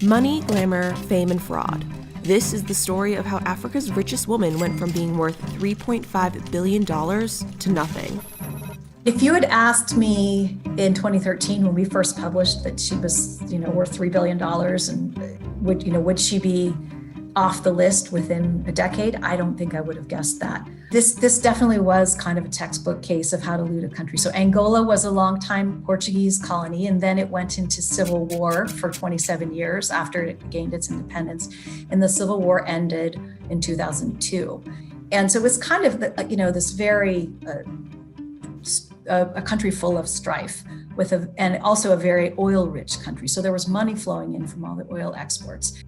Money, glamour, fame, and fraud. This is the story of how Africa's richest woman went from being worth $3.5 billion to nothing. If you had asked me in 2013 when we first published that she was, worth $3 billion and would she be off the list within a decade, I don't think I would have guessed that. This definitely was kind of a textbook case of how to loot a country. So Angola was a longtime Portuguese colony, and then it went into civil war for 27 years after it gained its independence. And the civil war ended in 2002. And so it was kind of, this very, a country full of strife and also a very oil-rich country. So there was money flowing in from all the oil exports.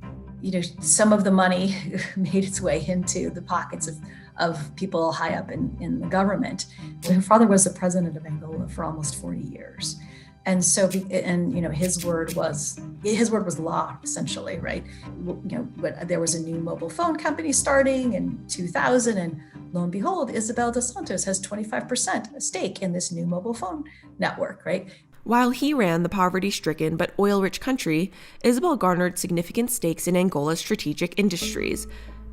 Some of the money made its way into the pockets of people high up in the government. Her father was the president of Angola for almost 40 years. And so, his word was law, essentially, right? But there was a new mobile phone company starting in 2000, and lo and behold, Isabel dos Santos has 25% stake in this new mobile phone network, right? While he ran the poverty-stricken but oil-rich country, Isabel garnered significant stakes in Angola's strategic industries: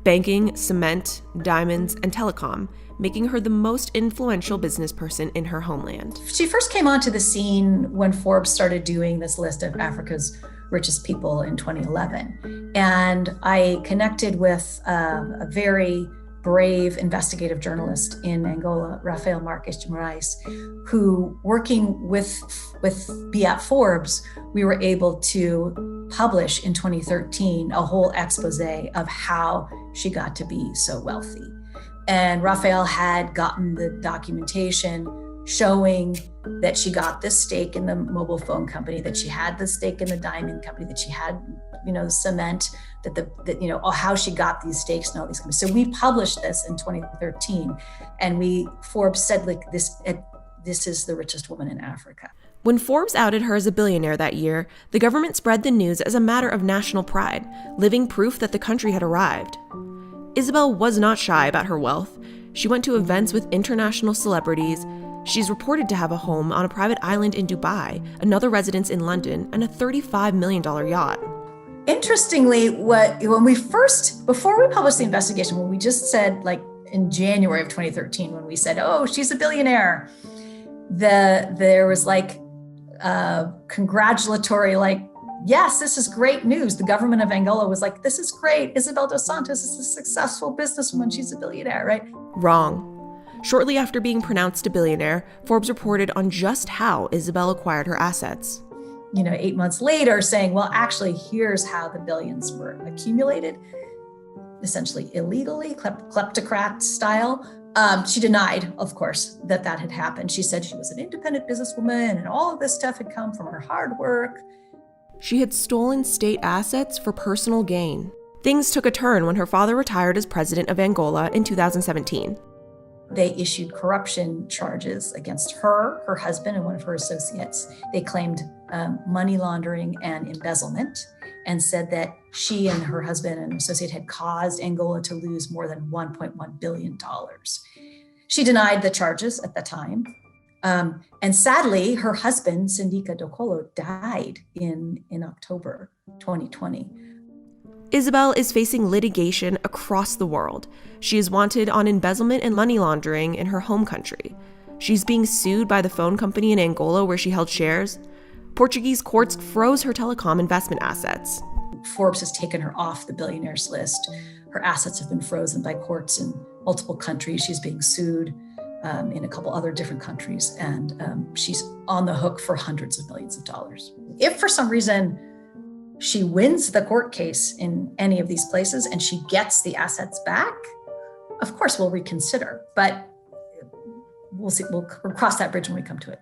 banking, cement, diamonds, and telecom, making her the most influential business person in her homeland. She first came onto the scene when Forbes started doing this list of Africa's richest people in 2011. And I connected with a very brave investigative journalist in Angola, Rafael Marques de Moraes, who, working with Be at Forbes, we were able to publish in 2013 a whole expose of how she got to be so wealthy. And Rafael had gotten the documentation showing that she got this stake in the mobile phone company, that she had the stake in the diamond company, that she had, cement, how she got these stakes and all these companies. So we published this in 2013, and Forbes said, this is the richest woman in Africa. When Forbes outed her as a billionaire that year, the government spread the news as a matter of national pride, living proof that the country had arrived. Isabel was not shy about her wealth. She went to events with international celebrities. She's reported to have a home on a private island in Dubai, another residence in London, and a $35 million yacht. Interestingly, before we published the investigation, when we just said, in January of 2013, when we said, oh, she's a billionaire, there was congratulatory, yes, this is great news. The government of Angola was like, this is great. Isabel dos Santos is a successful businesswoman. She's a billionaire, right? Wrong. Shortly after being pronounced a billionaire, Forbes reported on just how Isabel acquired her assets. 8 months later, saying, well, actually, here's how the billions were accumulated, essentially illegally, kleptocrat style. She denied, of course, that had happened. She said she was an independent businesswoman and all of this stuff had come from her hard work. She had stolen state assets for personal gain. Things took a turn when her father retired as president of Angola in 2017. They issued corruption charges against her husband, and one of her associates. They claimed money laundering and embezzlement, and said that she and her husband and associate had caused Angola to lose more than $1.1 billion. She denied the charges at the time. And sadly, her husband, Sindika Dokolo, died in October 2020. Isabel is facing litigation across the world. She is wanted on embezzlement and money laundering in her home country. She's being sued by the phone company in Angola where she held shares. Portuguese courts froze her telecom investment assets. Forbes has taken her off the billionaires list. Her assets have been frozen by courts in multiple countries. She's being sued in a couple other different countries, and she's on the hook for hundreds of millions of dollars. If for some reason she wins the court case in any of these places and she gets the assets back, of course we'll reconsider, but we'll see. We'll cross that bridge when we come to it.